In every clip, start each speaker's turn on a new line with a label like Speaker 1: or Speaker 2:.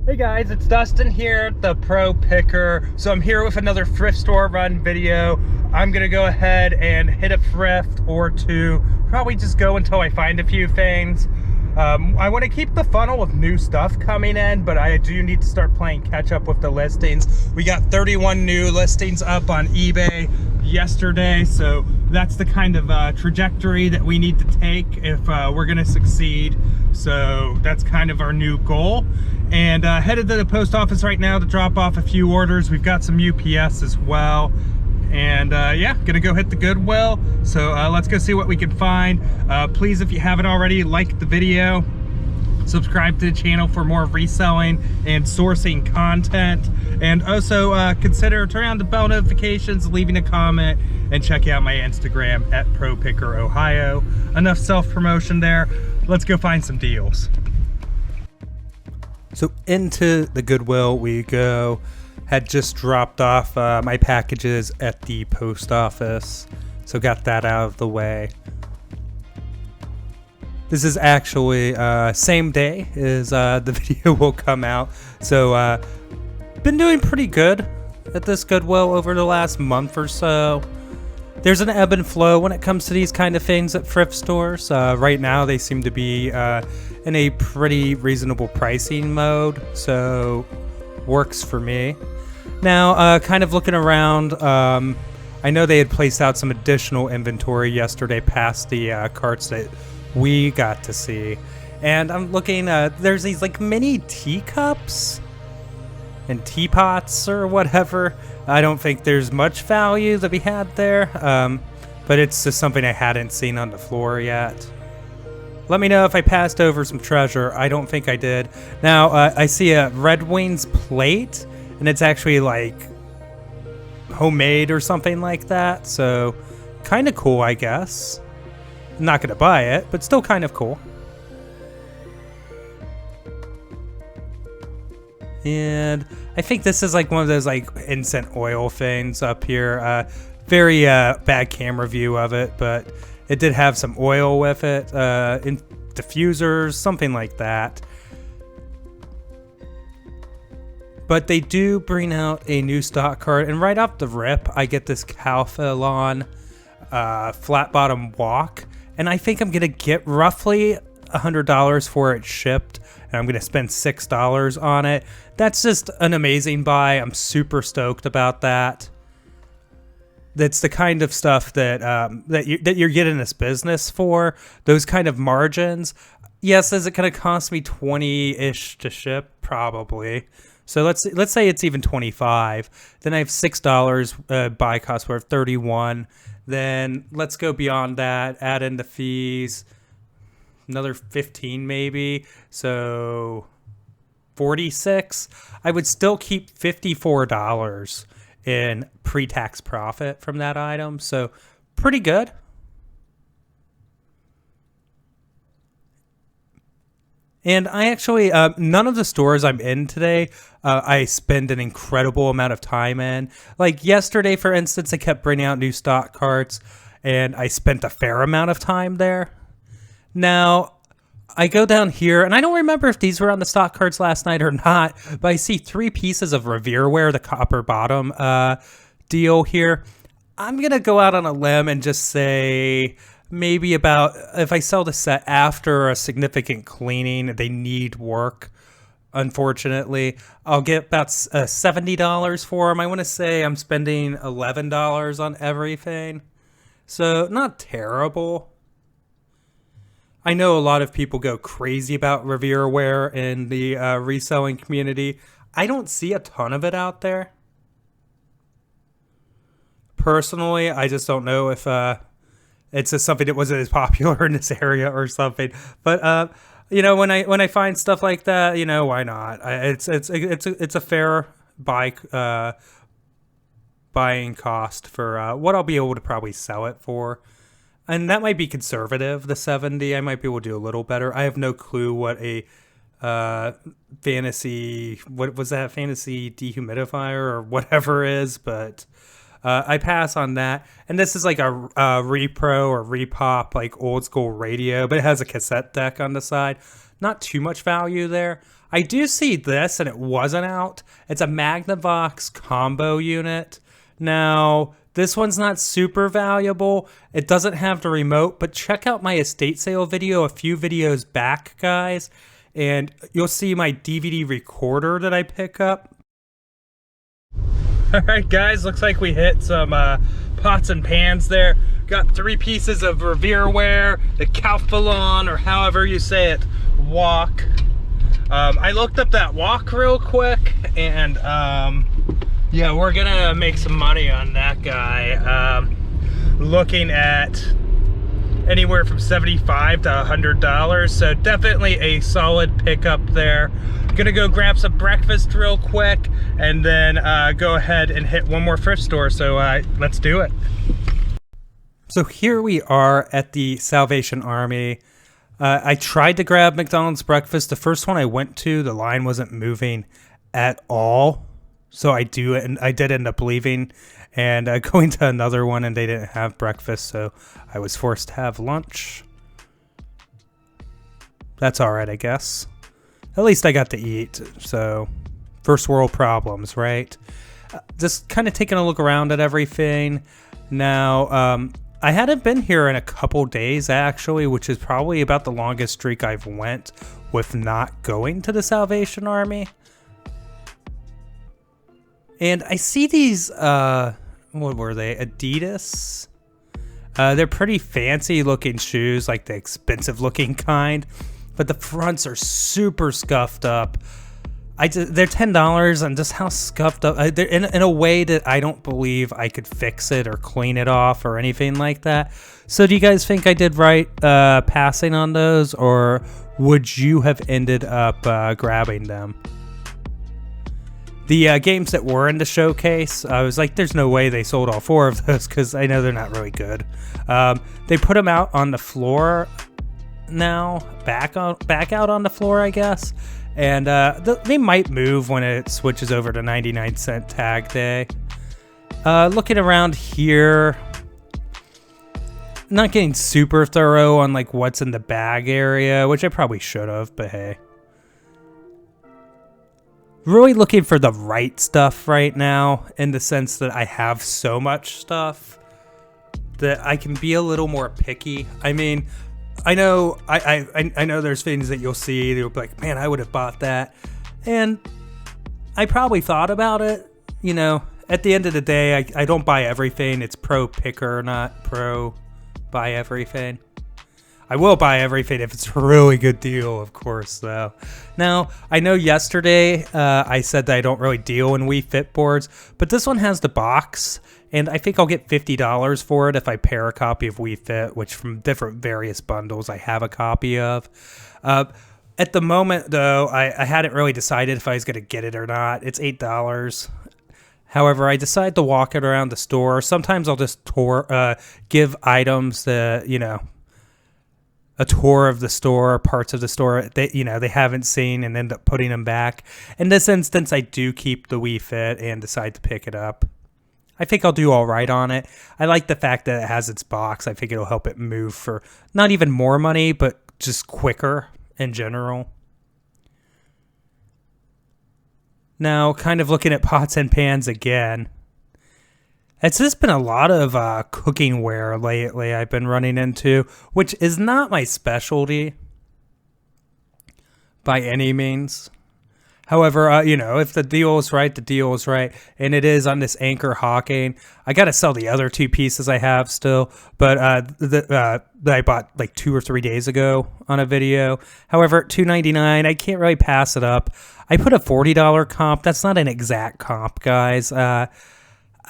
Speaker 1: Hey guys, it's Dustin here, the Pro Picker. So I'm here with another thrift store run video. I'm gonna go ahead and hit a thrift or two, probably just go until I find a few things. I want to keep the funnel of new stuff coming in, but I do need to start playing catch up with the listings. We got 31 new listings up on eBay yesterday, so that's the kind of trajectory that we need to take if we're gonna succeed. So that's kind of our new goal. And headed to the post office right now to drop off a few orders. We've got some UPS as well. And yeah, gonna go hit the Goodwill. So let's go see what we can find. Please, if you haven't already, like the video, subscribe to the channel for more reselling and sourcing content. And also consider turning on the bell notifications, leaving a comment, and check out my Instagram at ProPickerOhio. Enough self-promotion there. Let's go find some deals. So into the Goodwill we go. Had just dropped off my packages at the post office, so got that out of the way. This is actually same day as the video will come out, so been doing pretty good at this Goodwill over the last month or so. There's an ebb and flow when it comes to these kind of things at thrift stores. Right now they seem to be in a pretty reasonable pricing mode, so works for me. Now, kind of looking around, I know they had placed out some additional inventory yesterday past the carts that we got to see. And I'm looking, there's these like mini teacups and teapots or whatever. I don't think there's much value to be had there, but it's just something I hadn't seen on the floor yet. Let me know if I passed over some treasure. I don't think I did. Now, I see a Red Wings plate, and it's actually like homemade or something like that. So kind of cool, I guess. I'm not going to buy it, but still kind of cool. And I think this is like one of those like incense oil things up here. Very bad camera view of it, but it did have some oil with it. In diffusers, something like that. But they do bring out a new stock cart, and right off the rip, I get this Calphalon flat bottom walk, and I think I'm gonna get roughly $100 for it shipped, and I'm gonna spend $6 on it. That's just an amazing buy. I'm super stoked about that. That's the kind of stuff that that you're getting this business for. Those kind of margins. Yes, is it gonna cost me 20-ish to ship? Probably. So let's say it's even 25. Then I have $6 buy cost worth 31. Then let's go beyond that. Add in the fees. Another 15 maybe. So 46. I would still keep $54 in pre-tax profit from that item. So pretty good. And I actually, none of the stores I'm in today, I spend an incredible amount of time in. Like yesterday, for instance, I kept bringing out new stock carts, and I spent a fair amount of time there. Now, I go down here, and I don't remember if these were on the stock carts last night or not, but I see 3 pieces of Revereware, the copper bottom deal here. I'm going to go out on a limb and just say maybe about, if I sell the set after a significant cleaning, they need work, unfortunately, I'll get about $70 for them. I want to say I'm spending $11 on everything. So not terrible. I know a lot of people go crazy about Revereware in the reselling community. I don't see a ton of it out there. Personally, I just don't know if it's just something that wasn't as popular in this area or something. But you know, when I find stuff like that, you know, why not? It's a fair buying cost for what I'll be able to probably sell it for. And that might be conservative, the 70. I might be able to do a little better. I have no clue what a fantasy, what was that, fantasy dehumidifier or whatever is, but I pass on that. And this is like a repro or repop, like old school radio, but it has a cassette deck on the side. not too much value there. I do see this, and it wasn't out. It's a Magnavox combo unit. Now, this one's not super valuable. It doesn't have the remote, but check out my estate sale video a few videos back, guys, and you'll see my DVD recorder that I pick up. All right, guys, looks like we hit some pots and pans there. Got 3 pieces of Revereware, the Calphalon, or however you say it, wok. I looked up that wok real quick, and yeah, we're gonna make some money on that guy. Looking at anywhere from $75 to $100, so definitely a solid pickup there. Gonna go grab some breakfast real quick, and then go ahead and hit one more thrift store, so let's do it. So here we are at the Salvation Army. I tried to grab McDonald's breakfast. The first one I went to, the line wasn't moving at all. So I did end up leaving and going to another one, and they didn't have breakfast. So I was forced to have lunch. That's all right, I guess. At least I got to eat. So first world problems, right? Just kind of taking a look around at everything. Now, I hadn't been here in a couple days, actually, which is probably about the longest streak I've went with not going to the Salvation Army. And I see these, what were they? Adidas? They're pretty fancy looking shoes, like the expensive looking kind, but the fronts are super scuffed up. They're $10, and just how scuffed up, they're in a way that I don't believe I could fix it or clean it off or anything like that. So do you guys think I did right passing on those, or would you have ended up grabbing them? The games that were in the showcase, I was like, there's no way they sold all 4 of those, because I know they're not really good. They put them out on the floor now, back out on the floor, I guess. And they might move when it switches over to 99-cent tag day. Looking around here, not getting super thorough on like what's in the bag area, which I probably should have, but hey. Really looking for the right stuff right now, in the sense that I have so much stuff that I can be a little more picky. I mean, I know I know there's things that you'll see that you'll be like, man, I would have bought that. And I probably thought about it. You know, at the end of the day, I don't buy everything. It's pro picker, not pro buy everything. I will buy everything if it's a really good deal, of course, though. Now, I know yesterday I said that I don't really deal in Wii Fit boards, but this one has the box, and I think I'll get $50 for it if I pair a copy of Wii Fit, which from different various bundles I have a copy of. At the moment, though, I hadn't really decided if I was going to get it or not. It's $8. However, I decide to walk it around the store. Sometimes I'll just give items that, you know, a tour of the store, parts of the store they haven't seen, and end up putting them back. In this instance, I do keep the Wii Fit and decide to pick it up. I think I'll do all right on it. I like the fact that it has its box. I think it'll help it move for not even more money, but just quicker in general. Now, kind of looking at pots and pans again. It's just been a lot of cooking ware lately I've been running into, which is not my specialty by any means. However, you know, if the deal is right, the deal is right, and it is on this Anchor Hawking. I got to sell the other 2 pieces I have still, but that I bought like 2 or 3 days ago on a video. However, $2.99, I can't really pass it up. I put a $40 comp. That's not an exact comp, guys.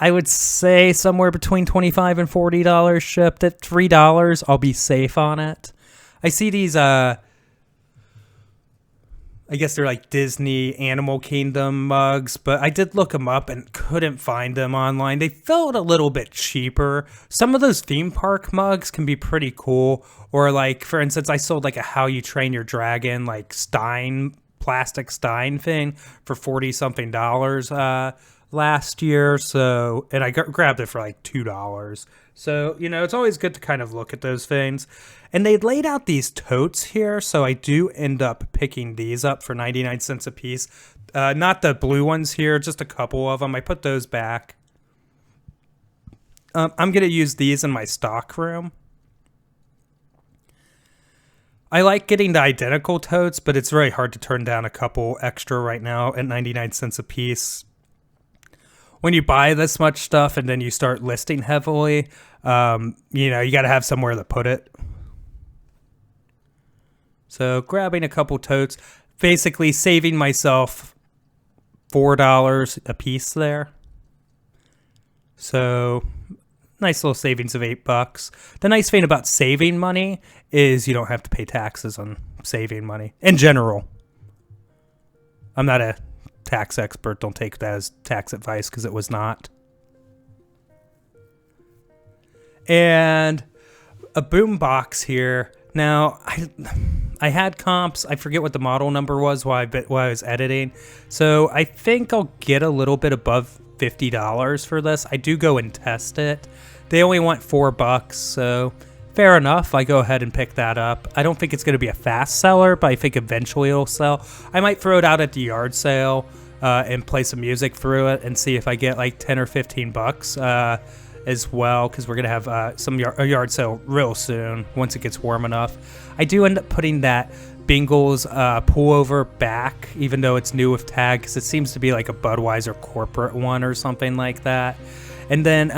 Speaker 1: I would say somewhere between $25 and $40 shipped. At $3, I'll be safe on it. I see these, I guess they're like Disney Animal Kingdom mugs, but I did look them up and couldn't find them online. They felt a little bit cheaper. Some of those theme park mugs can be pretty cool. Or like, for instance, I sold like a How You Train Your Dragon, like plastic Stein thing for $40-something last year, so, and I grabbed it for like $2, So, you know, it's always good to kind of look at those things. And they laid out these totes here, so I do end up picking these up for 99 cents a piece. Not the blue ones here, just a couple of them. I put those back. I'm going to use these in my stock room. I like getting the identical totes, but it's very hard to turn down a couple extra right now at 99 cents a piece. When you buy this much stuff and then you start listing heavily, you know, you got to have somewhere to put it. So grabbing a couple totes, basically saving myself $4 a piece there. So nice little savings of $8. The nice thing about saving money is you don't have to pay taxes on saving money in general. I'm not a tax expert. Don't take that as tax advice because it was not. And a boom box here. Now, I had comps. I forget what the model number was while I was editing. So I think I'll get a little bit above $50 for this. I do go and test it. They only want $4, so fair enough. I go ahead and pick that up. I don't think it's going to be a fast seller, but I think eventually it'll sell. I might throw it out at the yard sale and play some music through it and see if I get like 10 or 15 bucks as well, because we're going to have a yard sale real soon once it gets warm enough. I do end up putting that Bingles pullover back, even though it's new with tag, because it seems to be like a Budweiser corporate one or something like that. And then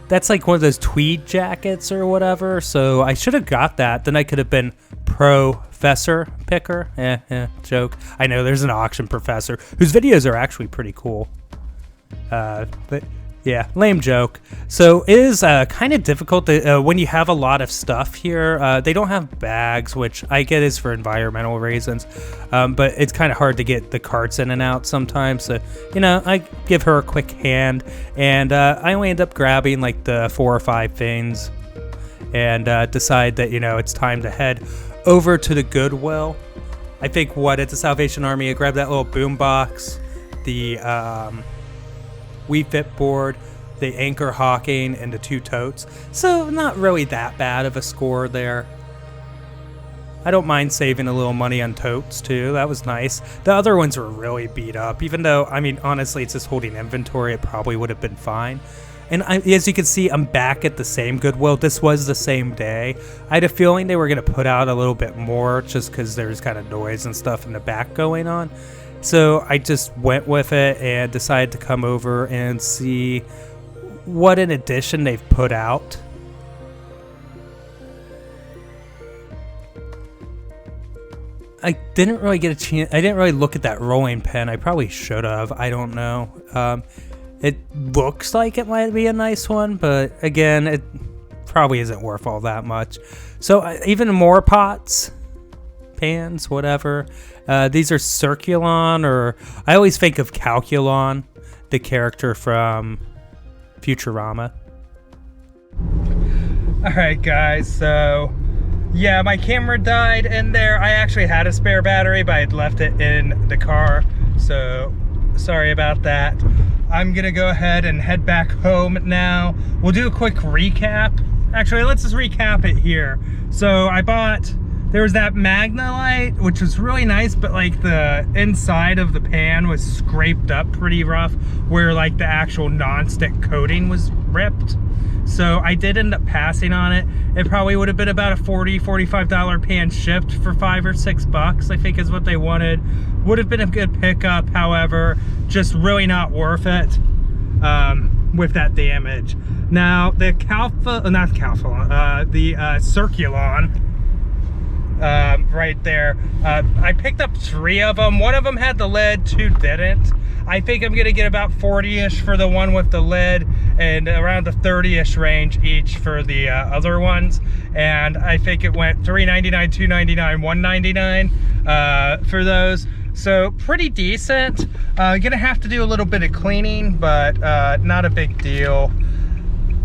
Speaker 1: that's like one of those tweed jackets or whatever, so I should have got that. Then I could have been Professor Picker. Joke. I know there's an auction professor whose videos are actually pretty cool. But yeah, lame joke. So it is kind of difficult to, when you have a lot of stuff here. They don't have bags, which I get is for environmental reasons. But it's kind of hard to get the carts in and out sometimes. So, you know, I give her a quick hand. And I only end up grabbing like the 4 or 5 things. And decide that, you know, it's time to head over to the Goodwill. I think at the Salvation Army, I grabbed that little boom box. The Wii Fit board, the anchor hawking, and the 2 totes. So not really that bad of a score there. I don't mind saving a little money on totes too. That was nice. The other ones were really beat up, even though, I mean, honestly, it's just holding inventory. It probably would have been fine. And as you can see, I'm back at the same Goodwill. This was the same day. I had a feeling they were going to put out a little bit more just because there's kind of noise and stuff in the back going on. So I just went with it and decided to come over and see what an addition they've put out. I didn't really get a chance. I didn't really look at that rolling pin. I probably should have. I don't know. It looks like it might be a nice one, but again, it probably isn't worth all that much. So even more pots, pans, whatever. These are Circulon, or I always think of Calculon, the character from Futurama. Alright guys, so yeah, my camera died in there. I actually had a spare battery, but I had left it in the car, so sorry about that. I'm gonna go ahead and head back home now. We'll do a quick recap. Actually, let's just recap it here. So I bought, there was that Magnalite, which was really nice, but like the inside of the pan was scraped up pretty rough, where like the actual non-stick coating was ripped. So I did end up passing on it. It probably would have been about a $40, $45 pan shipped for $5 or $6, I think is what they wanted. Would have been a good pickup, however, just really not worth it with that damage. Now the Circulon, right there, I picked up 3 of them. One of them had the lid, 2 didn't. I think I'm gonna get about 40-ish for the one with the lid and around the 30-ish range each for the other ones. And I think it went $3.99, $2.99, $1.99 for those. So pretty decent. Gonna have to do a little bit of cleaning, but not a big deal.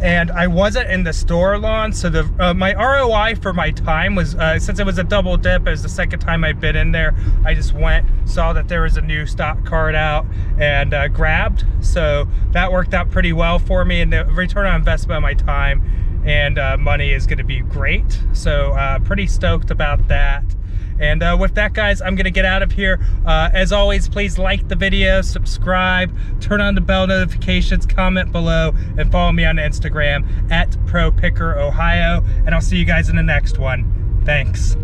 Speaker 1: And I wasn't in the store long, so my ROI for my time was, since it was a double dip, it was the second time I'd been in there, I just went, saw that there was a new stock card out, and grabbed. So that worked out pretty well for me, and the return on investment of my time and money is going to be great. So pretty stoked about that. And with that, guys, I'm going to get out of here. As always, please like the video, subscribe, turn on the bell notifications, comment below, and follow me on Instagram at ProPickerOhio. And I'll see you guys in the next one. Thanks.